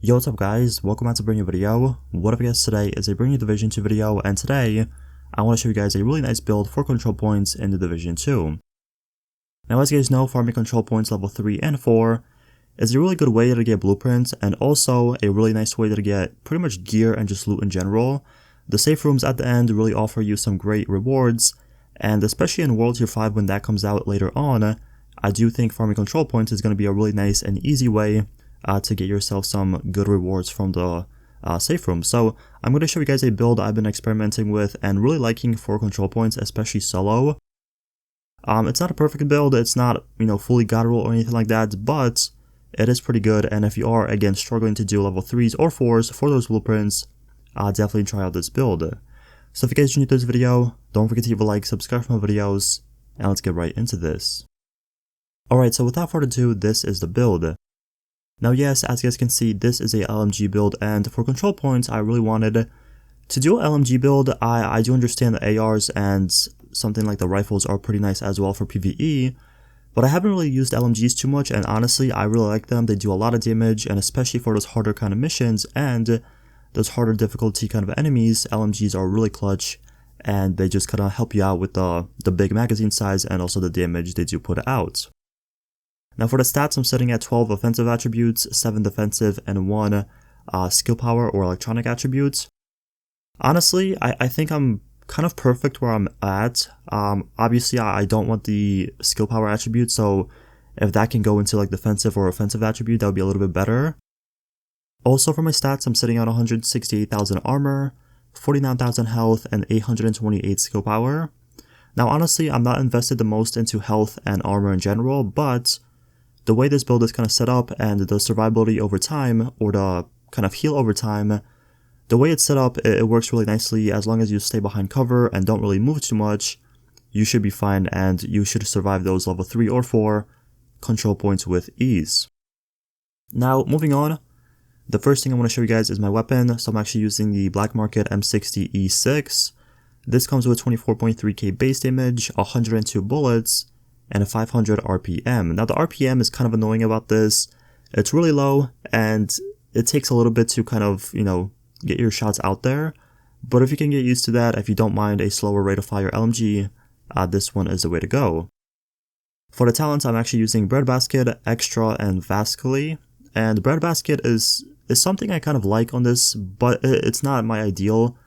Yo, what's up guys, welcome back to a brand new video. What up guys, today is a brand new Division 2 video, and today I want to show you guys a really nice build for control points in the Division 2. Now as you guys know, farming control points level 3 and 4 is a really good way to get blueprints, and also a really nice way to get pretty much gear and just loot in general. The safe rooms at the end really offer you some great rewards, and especially in World Tier 5 when that comes out later on, I do think farming control points is going to be a really nice and easy way to get yourself some good rewards from the safe room. So I'm going to show you guys a build I've been experimenting with and really liking for control points, especially solo. It's not a perfect build, it's not, fully god roll or anything like that, but it is pretty good, and if you are, again, struggling to do level 3s or 4s for those blueprints, definitely try out this build. So if you guys are new to this video, don't forget to leave a like, subscribe for more videos, and let's get right into this. Alright, so without further ado, this is the build. Now yes, as you guys can see, this is a LMG build, and for control points, I really wanted to do an LMG build. I do understand the ARs and something like the rifles are pretty nice as well for PvE, but I haven't really used LMGs too much, and honestly, I really like them. They do a lot of damage, and especially for those harder kind of missions and those harder difficulty kind of enemies, LMGs are really clutch, and they just kind of help you out with the big magazine size and also the damage they do put out. Now for the stats, I'm sitting at 12 offensive attributes, 7 defensive, and 1 skill power or electronic attributes. Honestly, I think I'm kind of perfect where I'm at. Obviously, I don't want the skill power attribute, so if that can go into like defensive or offensive attribute, that would be a little bit better. Also for my stats, I'm sitting at 168,000 armor, 49,000 health, and 828 skill power. Now honestly, I'm not invested the most into health and armor in general, but the way this build is kind of set up and the survivability over time, or the kind of heal over time, the way it's set up, it works really nicely. As long as you stay behind cover and don't really move too much, you should be fine, and you should survive those level 3 or 4 control points with ease. Now moving on, the first thing I want to show you guys is my weapon. So I'm actually using the Black Market M60E6. This comes with 24.3k base damage, 102 bullets, and a 500 RPM. Now the RPM is kind of annoying about this. It's really low, and it takes a little bit to kind of, get your shots out there. But if you can get used to that, if you don't mind a slower rate of fire LMG, this one is the way to go. For the talents, I'm actually using Breadbasket, Extra, and Vascally. And Breadbasket is something I kind of like on this, but it's not my ideal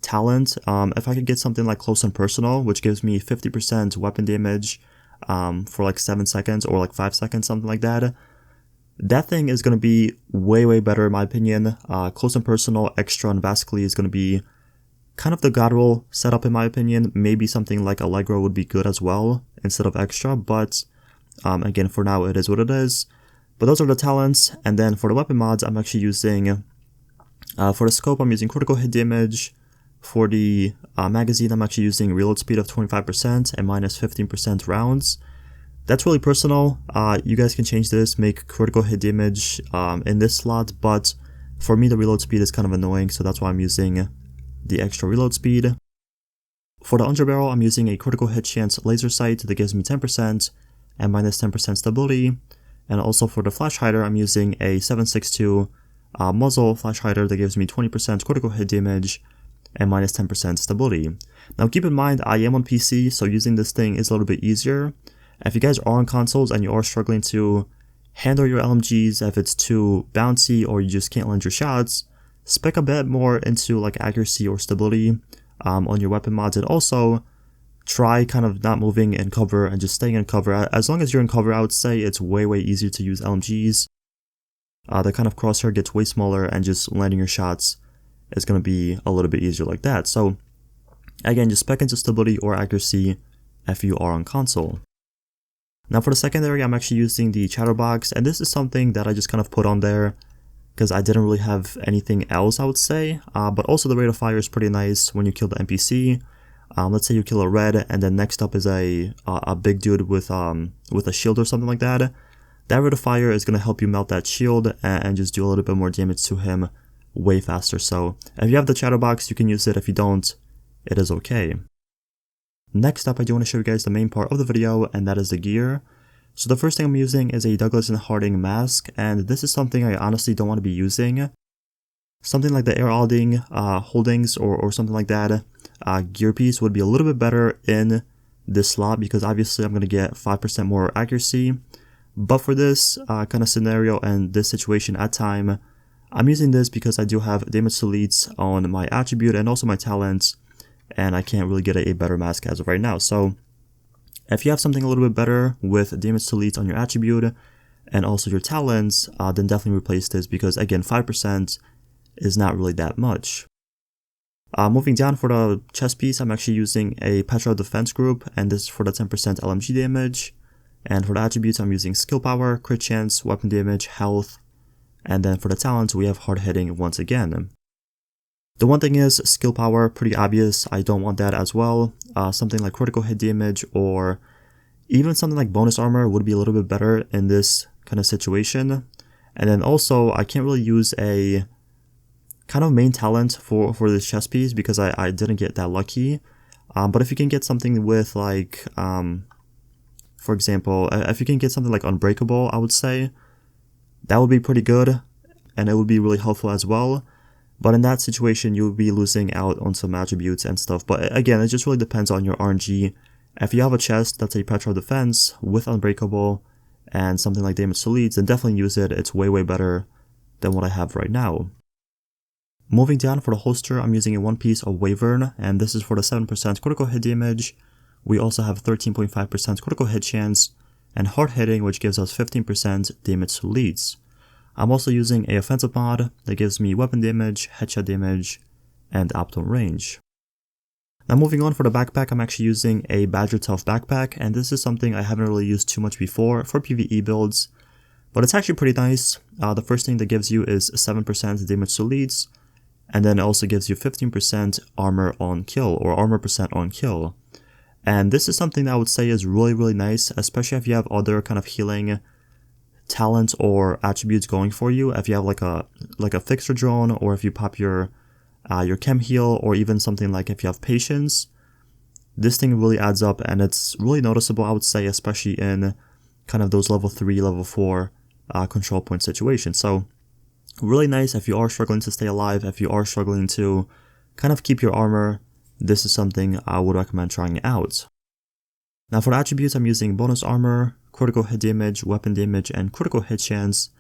talent. If I could get something like Close and Personal, which gives me 50% weapon damage, for like 7 seconds or like 5 seconds, something like that. That thing is going to be way better in my opinion. Close and Personal, Extra, and Vascally is going to be kind of the god roll setup in my opinion. Maybe something like Allegro would be good as well instead of Extra, but again, for now it is what it is. But those are the talents, and then for the weapon mods, I'm actually using, for the scope, I'm using critical hit damage. For the magazine, I'm actually using reload speed of 25% and minus 15% rounds. That's really personal. You guys can change this, make critical hit damage in this slot, but for me the reload speed is kind of annoying, so that's why I'm using the extra reload speed. For the underbarrel, I'm using a critical hit chance laser sight that gives me 10% and minus 10% stability. And also for the flash hider, I'm using a 7.62 muzzle flash hider that gives me 20% critical hit damage and minus 10% stability. Now keep in mind, I am on PC, so using this thing is a little bit easier. If you guys are on consoles and you are struggling to handle your LMGs, if it's too bouncy or you just can't land your shots, spec a bit more into like accuracy or stability on your weapon mods, and also try kind of not moving in cover and just staying in cover. As long as you're in cover, I would say it's way easier to use LMGs. The kind of crosshair gets way smaller, and just landing your shots is going to be a little bit easier like that. So again, just spec into stability or accuracy if you are on console. Now for the secondary, I'm actually using the Chatterbox, and this is something that I just kind of put on there because I didn't really have anything else, I would say. But also the rate of fire is pretty nice when you kill the NPC. Let's say you kill a red, and then next up is a big dude with a shield or something like that. That rate of fire is going to help you melt that shield and just do a little bit more damage to him way faster. So if you have the Chatterbox, you can use it. If you don't, it is okay. Next up, I do want to show you guys the main part of the video, and that is the gear. So the first thing I'm using is a Douglas and Harding mask, and this is something I honestly don't want to be using. Something like the Air Alding Holdings or something like that gear piece would be a little bit better in this slot because obviously I'm going to get 5% more accuracy. But for this kind of scenario and this situation at time, I'm using this because I do have damage to leads on my attribute and also my talents, and I can't really get a better mask as of right now. So if you have something a little bit better with damage to leads on your attribute and also your talents, then definitely replace this because again, 5% is not really that much. Moving down for the chest piece, I'm actually using a Petra defense group, and this is for the 10% LMG damage. And for the attributes, I'm using skill power, crit chance, weapon damage, health, and then for the talents, we have hard hitting once again. The one thing is, skill power, pretty obvious, I don't want that as well. Something like critical hit damage or even something like bonus armor would be a little bit better in this kind of situation. And then also, I can't really use a kind of main talent for this chest piece because I didn't get that lucky. But if you can get something with like, for example, if you can get something like Unbreakable, I would say, that would be pretty good and it would be really helpful as well. But in that situation, you would be losing out on some attributes and stuff. But again, it just really depends on your RNG. If you have a chest that's a Petra defense with Unbreakable and something like damage to leads, then definitely use it. It's way better than what I have right now. Moving down for the holster, I'm using a one piece of Wyvern, and this is for the 7% critical hit damage. We also have 13.5% critical hit chance, and hard hitting, which gives us 15% damage to leads. I'm also using a offensive mod that gives me weapon damage, headshot damage, and optimal range. Now moving on for the backpack, I'm actually using a Badger Tough backpack, and this is something I haven't really used too much before for PvE builds, but it's actually pretty nice. The first thing that gives you is 7% damage to leads, and then it also gives you 15% armor on kill, or armor percent on kill. And this is something that I would say is really nice, especially if you have other kind of healing talents or attributes going for you. If you have like a fixer drone, or if you pop your chem heal, or even something like if you have patience, this thing really adds up and it's really noticeable, I would say, especially in kind of those level 3, level 4 control point situations. So really nice if you are struggling to stay alive, if you are struggling to kind of keep your armor, this is something I would recommend trying out. Now for the attributes, I'm using bonus armor, critical hit damage, weapon damage, and critical hit chance,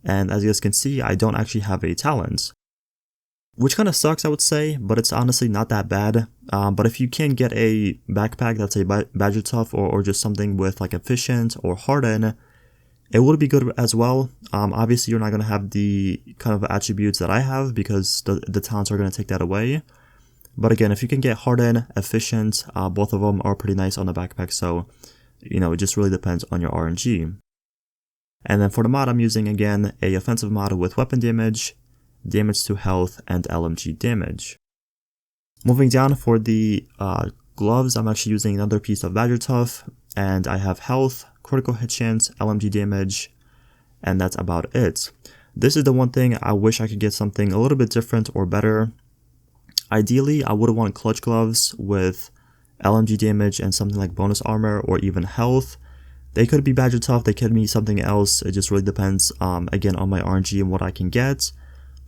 and as you guys can see, I don't actually have a talent. Which kind of sucks, I would say, but it's honestly not that bad. But if you can get a backpack that's a Badger Tough or just something with like Efficient or Harden, it would be good as well. Obviously, you're not going to have the kind of attributes that I have because the talents are going to take that away. But again, if you can get Harden, Efficient, both of them are pretty nice on the backpack. So, you know, it just really depends on your RNG. And then for the mod, I'm using again a offensive mod with weapon damage, damage to health, and LMG damage. Moving down for the gloves, I'm actually using another piece of Badger Tough, and I have health, critical hit chance, LMG damage, and that's about it. This is the one thing I wish I could get something a little bit different or better. Ideally, I would want clutch gloves with LMG damage and something like bonus armor or even health. They could be Badger Tough, they could be something else, it just really depends again on my RNG and what I can get.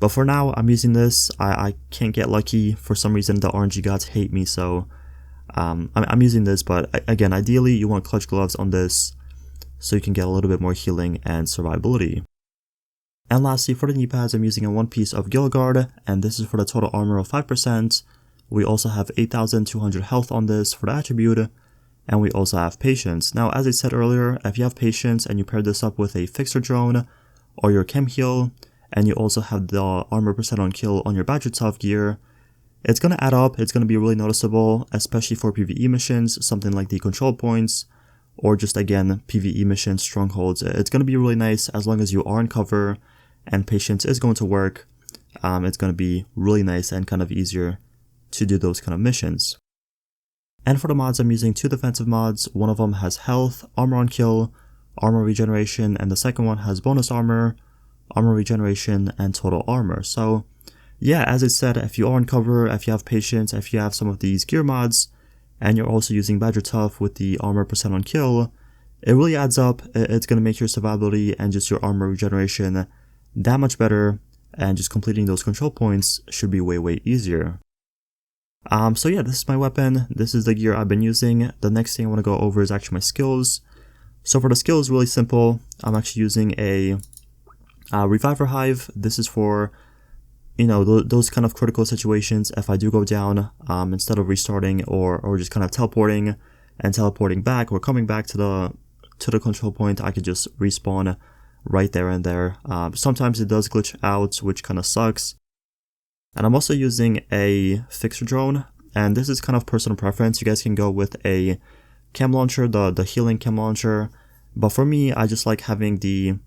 But for now, I'm using this. I can't get lucky. For some reason, the RNG gods hate me, so I'm using this. But again, ideally, you want clutch gloves on this so you can get a little bit more healing and survivability. And lastly, for the knee pads, I'm using a one piece of Gilgard, and this is for the total armor of 5%. We also have 8,200 health on this for the attribute, and we also have patience. Now, as I said earlier, if you have patience and you pair this up with a fixer drone or your chem heal, and you also have the armor percent on kill on your Badger Tough gear, it's going to add up, it's going to be really noticeable, especially for PvE missions, something like the control points, or just again, PvE missions, strongholds. It's going to be really nice as long as you are in cover, and patience is going to work. It's going to be really nice and kind of easier to do those kind of missions. And for the mods, I'm using two defensive mods. One of them has health, armor on kill, armor regeneration, and the second one has bonus armor, armor regeneration, and total armor. So yeah, as I said, if you are on cover, if you have patience, if you have some of these gear mods, and you're also using Badger Tough with the armor percent on kill, it really adds up. It's going to make your survivability and just your armor regeneration that much better, and just completing those control points should be way easier. So yeah, this is my weapon. This is the gear I've been using. The next thing I want to go over is actually my skills. So for the skills, really simple. I'm actually using a Reviver Hive. This is for, you know, those kind of critical situations. If I do go down, instead of restarting or just kind of teleporting back or coming back to the control point, I could just respawn right there and there. Sometimes it does glitch out, which kind of sucks. And I'm also using a fixer drone, and this is kind of personal preference. You guys can go with a chem launcher, the healing chem launcher, but for me, I just like having the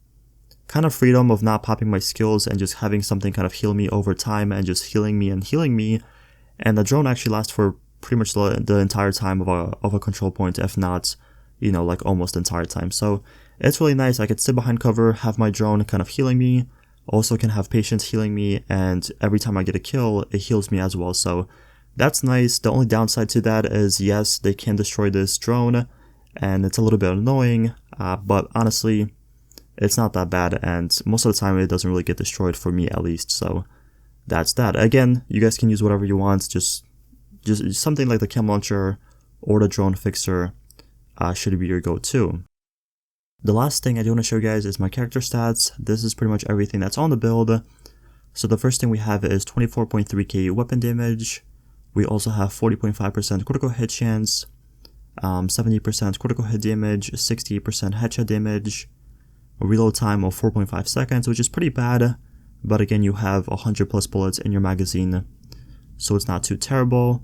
kind of freedom of not popping my skills and just having something kind of heal me over time and just healing me, and the drone actually lasts for pretty much the entire time of a control point, if not, you know, like almost the entire time. So it's really nice. I could sit behind cover, have my drone kind of healing me, also can have patients healing me, and every time I get a kill, it heals me as well. So that's nice. The only downside to that is, yes, they can destroy this drone, and it's a little bit annoying, but honestly, it's not that bad, and most of the time it doesn't really get destroyed, for me at least. So that's that. Again, you guys can use whatever you want, just something like the chem launcher or the drone fixer should be your go-to. The last thing I do want to show you guys is my character stats. This is pretty much everything that's on the build. So the first thing we have is 24.3k weapon damage. We also have 40.5% critical hit chance, 70% critical hit damage, 68% headshot damage, a reload time of 4.5 seconds, which is pretty bad, but again, you have 100 plus bullets in your magazine, so it's not too terrible.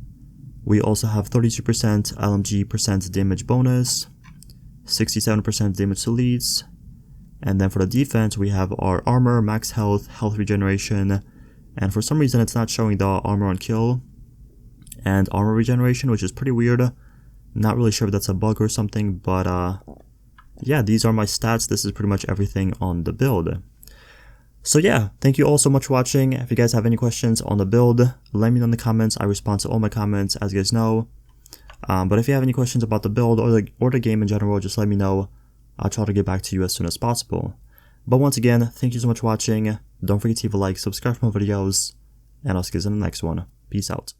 We also have 32% LMG percent damage bonus, 67% damage to leads, and then for the defense, we have our armor, max health, health regeneration, and for some reason it's not showing the armor on kill and armor regeneration, which is pretty weird. Not really sure if that's a bug or something, but yeah, these are my stats. This is pretty much everything on the build. So yeah, thank you all so much for watching. If you guys have any questions on the build, let me know in the comments. I respond to all my comments, as you guys know. But if you have any questions about the build or the game in general, just let me know. I'll try to get back to you as soon as possible. But once again, thank you so much for watching. Don't forget to leave a like, subscribe for more videos, and I'll see you guys in the next one. Peace out.